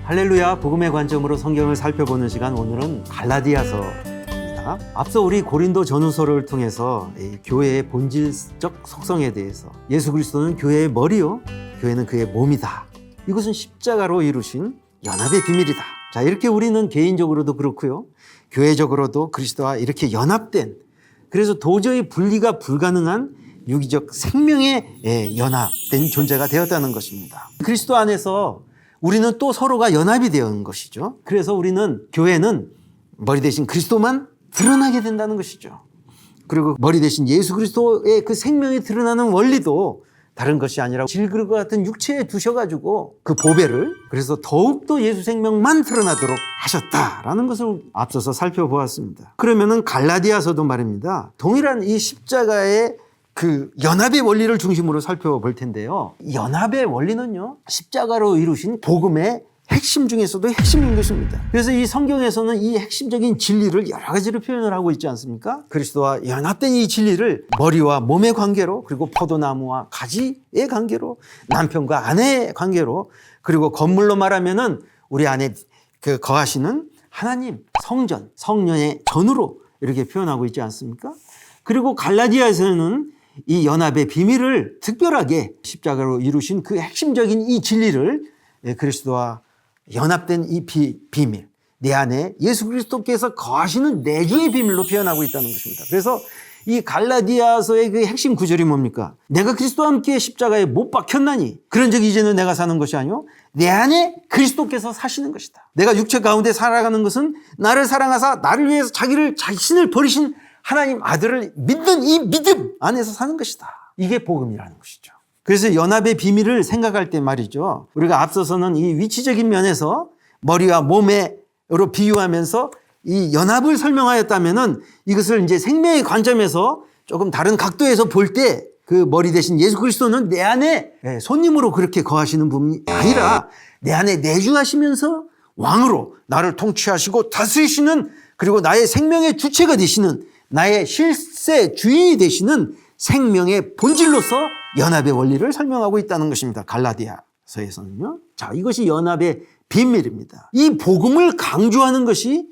할렐루야, 복음의 관점으로 성경을 살펴보는 시간, 오늘은 갈라디아서입니다. 앞서 우리 고린도 전후서를 통해서 교회의 본질적 속성에 대해서, 예수 그리스도는 교회의 머리요, 교회는 그의 몸이다, 이것은 십자가로 이루신 연합의 비밀이다. 자, 이렇게 우리는 개인적으로도 그렇고요, 교회적으로도 그리스도와 이렇게 연합된, 그래서 도저히 분리가 불가능한 유기적 생명의 연합된 존재가 되었다는 것입니다. 그리스도 안에서 우리는 또 서로가 연합이 되는 것이죠. 그래서 우리는, 교회는 머리 대신 그리스도만 드러나게 된다는 것이죠. 그리고 머리 대신 예수 그리스도의 그 생명이 드러나는 원리도 다른 것이 아니라 질그릇과 같은 육체에 두셔가지고 그 보배를, 그래서 더욱더 예수 생명만 드러나도록 하셨다라는 것을 앞서서 살펴보았습니다. 그러면은 갈라디아서도 말입니다, 동일한 이 십자가의 그 연합의 원리를 중심으로 살펴볼 텐데요. 연합의 원리는요, 십자가로 이루신 복음의 핵심 중에서도 핵심인 것입니다. 그래서 이 성경에서는 이 핵심적인 진리를 여러 가지로 표현을 하고 있지 않습니까? 그리스도와 연합된 이 진리를 머리와 몸의 관계로, 그리고 포도나무와 가지의 관계로, 남편과 아내의 관계로, 그리고 건물로 말하면은 우리 안에 그 거하시는 하나님, 성전, 성령의 전으로 이렇게 표현하고 있지 않습니까? 그리고 갈라디아에서는 이 연합의 비밀을 특별하게 십자가로 이루신 그 핵심적인 이 진리를, 그리스도와 연합된 이 비밀, 내 안에 예수 그리스도께서 거하시는 내주의 비밀로 표현하고 있다는 것입니다. 그래서 이 갈라디아서의 그 핵심 구절이 뭡니까? 내가 그리스도와 함께 십자가에 못 박혔나니 그런 적 이제는 내가 사는 것이 아니요 내 안에 그리스도께서 사시는 것이다. 내가 육체 가운데 살아가는 것은 나를 사랑하사 나를 위해서 자신을 버리신 하나님 아들을 믿는 이 믿음 안에서 사는 것이다. 이게 복음이라는 것이죠. 그래서 연합의 비밀을 생각할 때 말이죠, 우리가 앞서서는 이 위치적인 면에서 머리와 몸으로 비유하면서 이 연합을 설명하였다면은, 이것을 이제 생명의 관점에서 조금 다른 각도에서 볼 때 그 머리 대신 예수 그리스도는 내 안에 손님으로 그렇게 거하시는 분이 아니라 내 안에 내주하시면서 왕으로 나를 통치하시고 다스리시는, 그리고 나의 생명의 주체가 되시는, 나의 실세 주인이 되시는 생명의 본질로서 연합의 원리를 설명하고 있다는 것입니다. 갈라디아서에서는요. 자, 이것이 연합의 비밀입니다. 이 복음을 강조하는 것이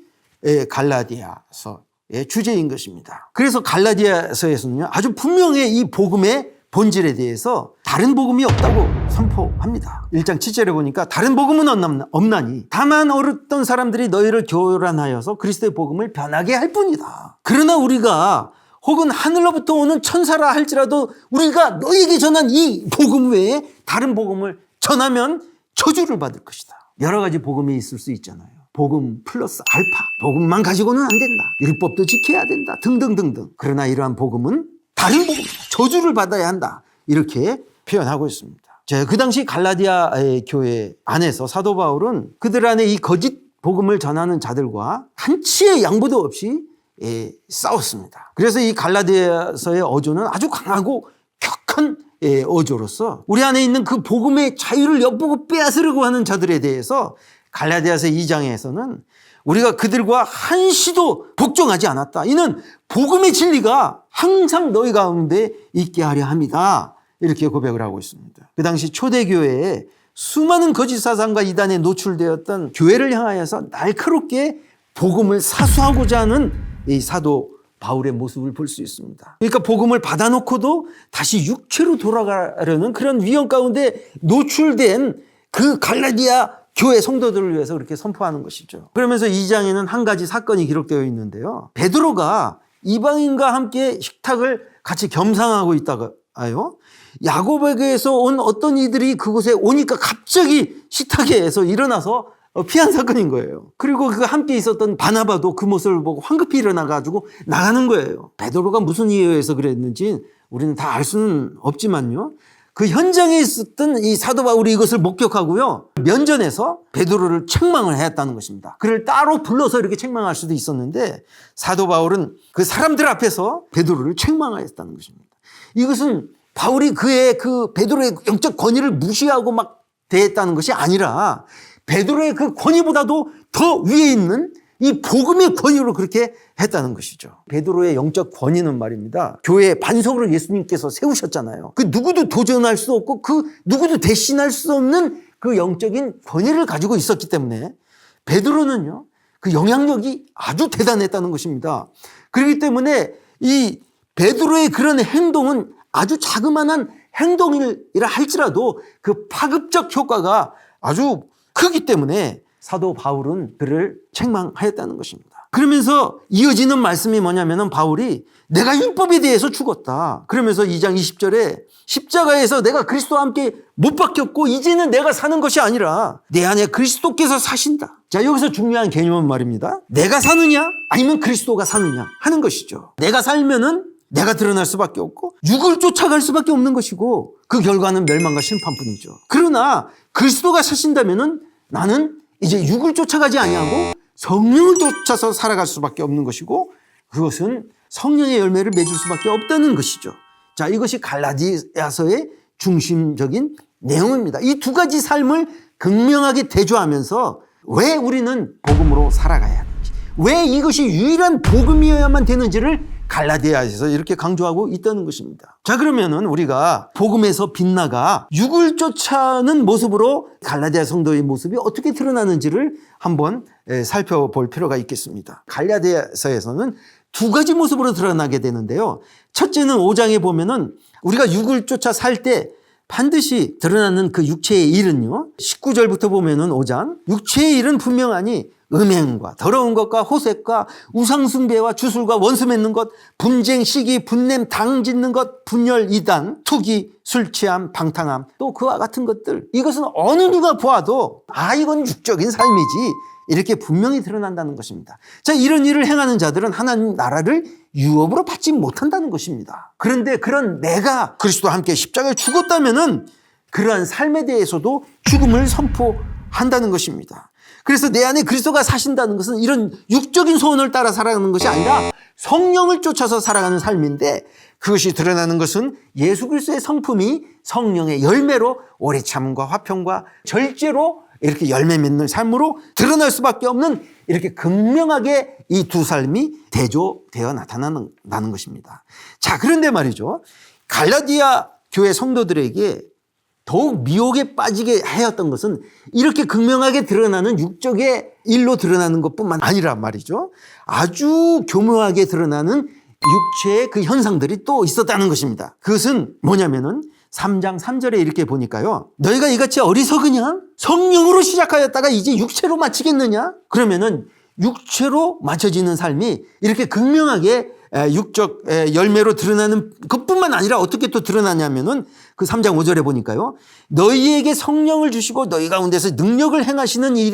갈라디아서의 주제인 것입니다. 그래서 갈라디아서에서는요, 아주 분명히 이 복음의 본질에 대해서 다른 복음이 없다고 선포합니다. 1장 7절에 보니까 다른 복음은 없나니 다만 어떤 사람들이 너희를 교란하여서 그리스도의 복음을 변하게 할 뿐이다. 그러나 우리가 혹은 하늘로부터 오는 천사라 할지라도 우리가 너희에게 전한 이 복음 외에 다른 복음을 전하면 저주를 받을 것이다. 여러 가지 복음이 있을 수 있잖아요. 복음 플러스 알파, 복음만 가지고는 안 된다, 율법도 지켜야 된다, 등등등등. 그러나 이러한 복음은 다른 복음이다, 저주를 받아야 한다, 이렇게 표현하고 있습니다. 자, 그 당시 갈라디아의 교회 안에서 사도 바울은 그들 안에 이 거짓 복음을 전하는 자들과 한치의 양보도 없이 싸웠습니다. 그래서 이 갈라디아서의 어조는 아주 강하고 격한 어조로서 우리 안에 있는 그 복음의 자유를 엿보고 빼앗으려고 하는 자들에 대해서 갈라디아서 2장에서는 우리가 그들과 한시도 복종하지 않았다. 이는 복음의 진리가 항상 너희 가운데 있게 하려 합니다. 이렇게 고백을 하고 있습니다. 그 당시 초대교회에 수많은 거짓 사상과 이단에 노출되었던 교회를 향하여서 날카롭게 복음을 사수하고자 하는 이 사도 바울의 모습을 볼 수 있습니다. 그러니까 복음을 받아놓고도 다시 육체로 돌아가려는 그런 위험 가운데 노출된 그 갈라디아 교회 성도들을 위해서 그렇게 선포하는 것이죠. 그러면서 2장에는 한 가지 사건이 기록되어 있는데요. 베드로가 이방인과 함께 식탁을 같이 겸상하고 있다가요, 야고보에게서 온 어떤 이들이 그곳에 오니까 갑자기 식탁에서 일어나서 피한 사건인 거예요. 그리고 그 함께 있었던 바나바도 그 모습을 보고 황급히 일어나가지고 나가는 거예요. 베드로가 무슨 이유에서 그랬는지 우리는 다 알 수는 없지만요, 그 현장에 있었던 이 사도 바울이 이것을 목격하고요, 면전에서 베드로를 책망을 했다는 것입니다. 그를 따로 불러서 이렇게 책망할 수도 있었는데 사도 바울은 그 사람들 앞에서 베드로를 책망하였다는 것입니다. 이것은 바울이 그의 그 베드로의 영적 권위를 무시하고 막 대했다는 것이 아니라 베드로의 그 권위보다도 더 위에 있는 이 복음의 권위로 그렇게 했다는 것이죠. 베드로의 영적 권위는 말입니다, 교회의 반석으로 예수님께서 세우셨잖아요. 그 누구도 도전할 수 없고 그 누구도 대신할 수 없는 그 영적인 권위를 가지고 있었기 때문에 베드로는요, 그 영향력이 아주 대단했다는 것입니다. 그렇기 때문에 이 베드로의 그런 행동은 아주 자그마한 행동이라 할지라도 그 파급적 효과가 아주 크기 때문에 사도 바울은 그를 책망하였다는 것입니다. 그러면서 이어지는 말씀이 뭐냐면은 바울이 내가 율법에 대해서 죽었다. 그러면서 2장 20절에 십자가에서 내가 그리스도와 함께 못 박혔고 이제는 내가 사는 것이 아니라 내 안에 그리스도께서 사신다. 자, 여기서 중요한 개념은 말입니다. 내가 사느냐 아니면 그리스도가 사느냐 하는 것이죠. 내가 살면은 내가 드러날 수밖에 없고 육을 쫓아갈 수밖에 없는 것이고 그 결과는 멸망과 심판뿐이죠. 그러나 그리스도가 사신다면은 나는 이제 육을 쫓아가지 아니하고 성령을 쫓아서 살아갈 수밖에 없는 것이고 그것은 성령의 열매를 맺을 수밖에 없다는 것이죠. 자, 이것이 갈라디아서의 중심적인 내용입니다. 이 두 가지 삶을 극명하게 대조하면서 왜 우리는 복음으로 살아가야 하는지, 왜 이것이 유일한 복음이어야만 되는지를 갈라디아에서 이렇게 강조하고 있다는 것입니다. 자, 그러면은 우리가 복음에서 빛나가 육을 쫓아는 모습으로 갈라디아 성도의 모습이 어떻게 드러나는지를 한번 살펴볼 필요가 있겠습니다. 갈라디아서에서는 두 가지 모습으로 드러나게 되는데요. 첫째는 5장에 보면은 우리가 육을 쫓아 살 때 반드시 드러나는 그 육체의 일은요, 19절부터 보면은 5장, 육체의 일은 분명하니 음행과 더러운 것과 호색과 우상숭배와 주술과 원수 맺는 것, 분쟁, 시기, 분냄, 당 짓는 것, 분열, 이단, 투기, 술 취함, 방탕함, 또 그와 같은 것들. 이것은 어느 누가 보아도 이건 육적인 삶이지 이렇게 분명히 드러난다는 것입니다. 자, 이런 일을 행하는 자들은 하나님 나라를 유업으로 받지 못한다는 것입니다. 그런데 그런 내가 그리스도와 함께 십자가에 죽었다면은 그러한 삶에 대해서도 죽음을 선포한다는 것입니다. 그래서 내 안에 그리스도가 사신다는 것은 이런 육적인 소원을 따라 살아가는 것이 아니라 성령을 쫓아서 살아가는 삶인데 그것이 드러나는 것은 예수 그리스도의 성품이 성령의 열매로 오래 참음과 화평과 절제로 이렇게 열매 맺는 삶으로 드러날 수밖에 없는 이렇게 극명하게 이 두 삶이 대조되어 나타나는 것입니다. 자, 그런데 말이죠. 갈라디아 교회 성도들에게 더욱 미혹에 빠지게 하였던 것은 이렇게 극명하게 드러나는 육적의 일로 드러나는 것뿐만 아니라 말이죠. 아주 교묘하게 드러나는 육체의 그 현상들이 또 있었다는 것입니다. 그것은 뭐냐면은 3장 3절에 이렇게 보니까요. 너희가 이같이 어리석으냐? 성령으로 시작하였다가 이제 육체로 마치겠느냐? 그러면은 육체로 맞춰지는 삶이 이렇게 극명하게 육적 열매로 드러나는 것뿐만 아니라 어떻게 또 드러나냐면은 그 3장 5절에 보니까요. 너희에게 성령을 주시고 너희 가운데서 능력을 행하시는 이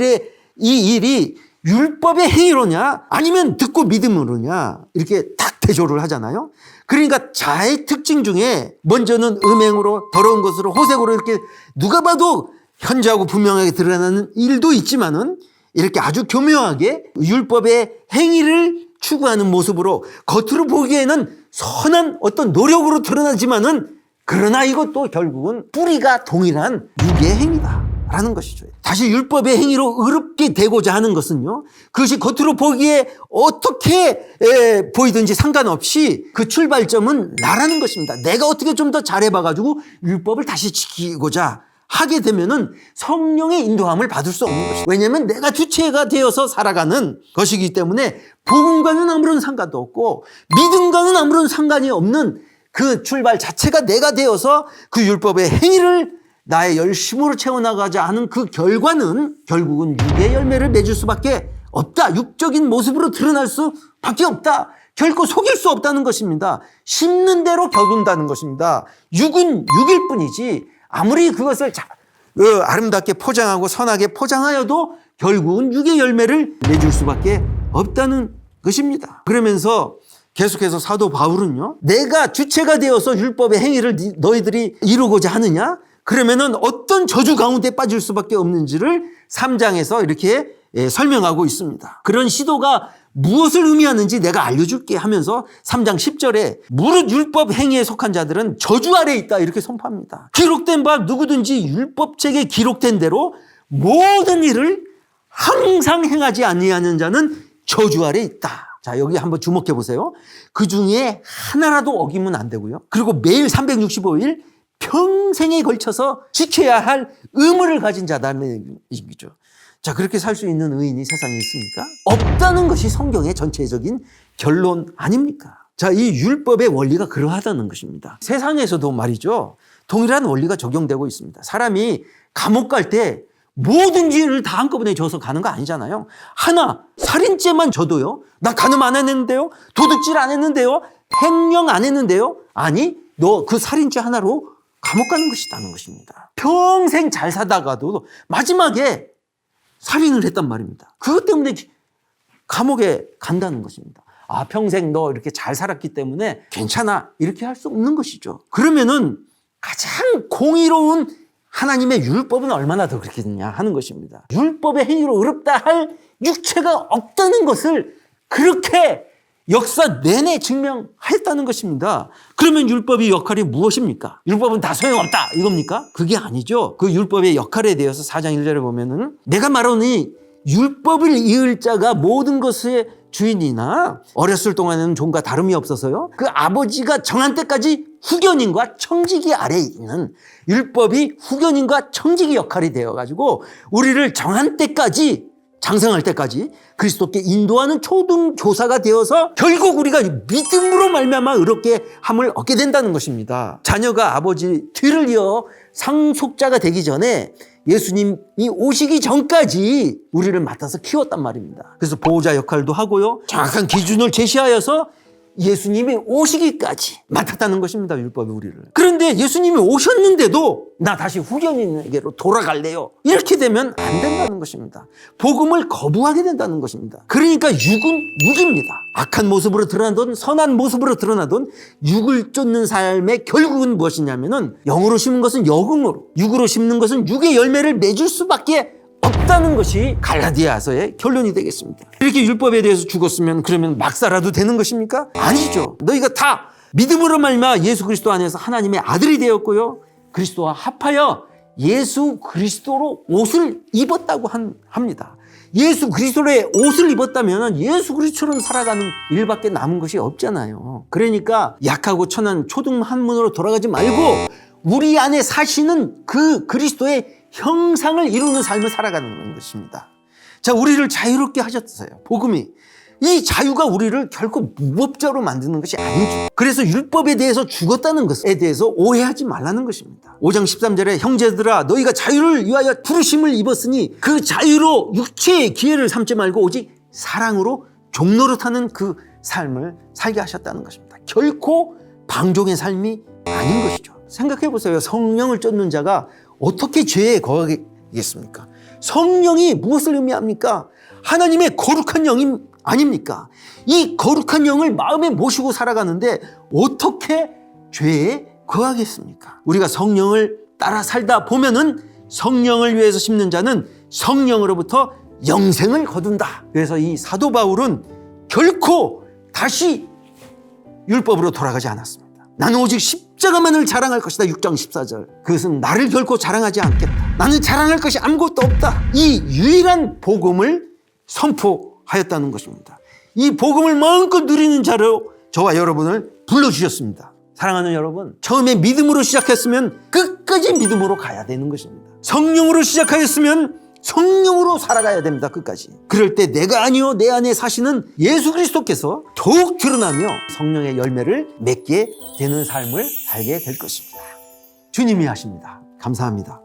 일이 율법의 행위로냐 아니면 듣고 믿음으로냐 이렇게 딱 대조를 하잖아요. 그러니까 자의 특징 중에 먼저는 음행으로 더러운 것으로 호색으로 이렇게 누가 봐도 현저하고 분명하게 드러나는 일도 있지만은 이렇게 아주 교묘하게 율법의 행위를 추구하는 모습으로 겉으로 보기에는 선한 어떤 노력으로 드러나지만은 그러나 이것도 결국은 뿌리가 동일한 육의 행위다라는 것이죠. 다시 율법의 행위로 의롭게 되고자 하는 것은요. 그것이 겉으로 보기에 어떻게 보이든지 상관없이 그 출발점은 나라는 것입니다. 내가 어떻게 좀 더 잘해봐가지고 율법을 다시 지키고자 하게 되면은 성령의 인도함을 받을 수 없는 것이죠. 왜냐하면 내가 주체가 되어서 살아가는 것이기 때문에 복음과는 아무런 상관도 없고 믿음과는 아무런 상관이 없는 그 출발 자체가 내가 되어서 그 율법의 행위를 나의 열심으로 채워나가자 하는 그 결과는 결국은 육의 열매를 맺을 수밖에 없다. 육적인 모습으로 드러날 수밖에 없다. 결코 속일 수 없다는 것입니다. 심는 대로 거둔다는 것입니다. 육은 육일 뿐이지 아무리 그것을 아름답게 포장하고 선하게 포장하여도 결국은 육의 열매를 맺을 수밖에 없다는 것입니다. 그러면서 계속해서 사도 바울은요. 내가 주체가 되어서 율법의 행위를 너희들이 이루고자 하느냐? 그러면은 어떤 저주 가운데 빠질 수밖에 없는지를 3장에서 이렇게 설명하고 있습니다. 그런 시도가 무엇을 의미하는지 내가 알려줄게 하면서 3장 10절에 무릇 율법 행위에 속한 자들은 저주 아래에 있다 이렇게 선포합니다. 기록된 바 누구든지 율법책에 기록된 대로 모든 일을 항상 행하지 아니하는 자는 저주 아래에 있다. 자, 여기 한번 주목해 보세요. 그 중에 하나라도 어기면 안 되고요. 그리고 매일 365일 평생에 걸쳐서 지켜야 할 의무를 가진 자다는 얘기죠. 자, 그렇게 살 수 있는 의인이 세상에 있습니까? 없다는 것이 성경의 전체적인 결론 아닙니까? 자, 이 율법의 원리가 그러하다는 것입니다. 세상에서도 말이죠, 동일한 원리가 적용되고 있습니다. 사람이 감옥 갈 때 모든 죄를 다 한꺼번에 져서 가는 거 아니잖아요. 하나, 살인죄만 져도요, 나 간음 안 했는데요, 도둑질 안 했는데요, 횡령 안 했는데요, 아니, 너 그 살인죄 하나로 감옥 가는 것이라는 것입니다. 평생 잘 사다가도 마지막에 살인을 했단 말입니다. 그것 때문에 감옥에 간다는 것입니다. 아, 평생 너 이렇게 잘 살았기 때문에 괜찮아, 이렇게 할 수 없는 것이죠. 그러면은 가장 공의로운 하나님의 율법은 얼마나 더 그렇겠느냐 하는 것입니다. 율법의 행위로 의롭다 할 육체가 없다는 것을 그렇게 역사 내내 증명했다는 것입니다. 그러면 율법의 역할이 무엇입니까? 율법은 다 소용없다 이겁니까? 그게 아니죠. 그 율법의 역할에 대해서 4장 1절에 보면은 내가 말하니 율법을 이을 자가 모든 것의 주인이나 어렸을 동안에는 종과 다름이 없어서요, 그 아버지가 정한 때까지 후견인과 청지기 아래에 있는 율법이 후견인과 청지기 역할이 되어가지고 우리를 정한 때까지, 장성할 때까지 그리스도께 인도하는 초등교사가 되어서 결국 우리가 믿음으로 말미암아 의롭게 함을 얻게 된다는 것입니다. 자녀가 아버지 뒤를 이어 상속자가 되기 전에 예수님이 오시기 전까지 우리를 맡아서 키웠단 말입니다. 그래서 보호자 역할도 하고요, 정확한 기준을 제시하여서 예수님이 오시기까지 맡았다는 것입니다, 율법이 우리를. 그런데 예수님이 오셨는데도 나 다시 후견인에게로 돌아갈래요, 이렇게 되면 안 된다는 것입니다. 복음을 거부하게 된다는 것입니다. 그러니까 육은 육입니다. 악한 모습으로 드러나던 선한 모습으로 드러나던 육을 쫓는 삶의 결국은 무엇이냐면은 영으로 심은 것은 영으로, 육으로 심는 것은 육의 열매를 맺을 수밖에 없다는 것이 갈라디아서의 결론이 되겠습니다. 이렇게 율법에 대해서 죽었으면 그러면 막 살아도 되는 것입니까? 아니죠. 너희가 다 믿음으로 말미암아 예수 그리스도 안에서 하나님의 아들이 되었고요, 그리스도와 합하여 예수 그리스도로 옷을 입었다고 합니다. 예수 그리스도의 옷을 입었다면 예수 그리스도처럼 살아가는 일밖에 남은 것이 없잖아요. 그러니까 약하고 천한 초등 한문으로 돌아가지 말고 우리 안에 사시는 그 그리스도의 형상을 이루는 삶을 살아가는 것입니다. 자, 우리를 자유롭게 하셨어요, 복음이. 이 자유가 우리를 결코 무법자로 만드는 것이 아니죠. 그래서 율법에 대해서 죽었다는 것에 대해서 오해하지 말라는 것입니다. 5장 13절에 형제들아 너희가 자유를 위하여 부르심을 입었으니 그 자유로 육체의 기회를 삼지 말고 오직 사랑으로 종노릇하는 그 삶을 살게 하셨다는 것입니다. 결코 방종의 삶이 아닌 것이죠. 생각해 보세요. 성령을 쫓는 자가 어떻게 죄에 거하겠습니까? 성령이 무엇을 의미합니까? 하나님의 거룩한 영이 아닙니까? 이 거룩한 영을 마음에 모시고 살아가는데 어떻게 죄에 거하겠습니까? 우리가 성령을 따라 살다 보면은 성령을 위해서 심는 자는 성령으로부터 영생을 거둔다. 그래서 이 사도 바울은 결코 다시 율법으로 돌아가지 않았습니다. 나는 오직 십자가만을 자랑할 것이다. 6장 14절. 그것은 나를 결코 자랑하지 않겠다. 나는 자랑할 것이 아무것도 없다. 이 유일한 복음을 선포하였다는 것입니다. 이 복음을 마음껏 누리는 자로 저와 여러분을 불러주셨습니다. 사랑하는 여러분, 처음에 믿음으로 시작했으면 끝까지 믿음으로 가야 되는 것입니다. 성령으로 시작하였으면 성령으로 살아가야 됩니다, 끝까지. 그럴 때 내가 아니요 내 안에 사시는 예수 그리스도께서 더욱 드러나며 성령의 열매를 맺게 되는 삶을 살게 될 것입니다. 주님이 하십니다. 감사합니다.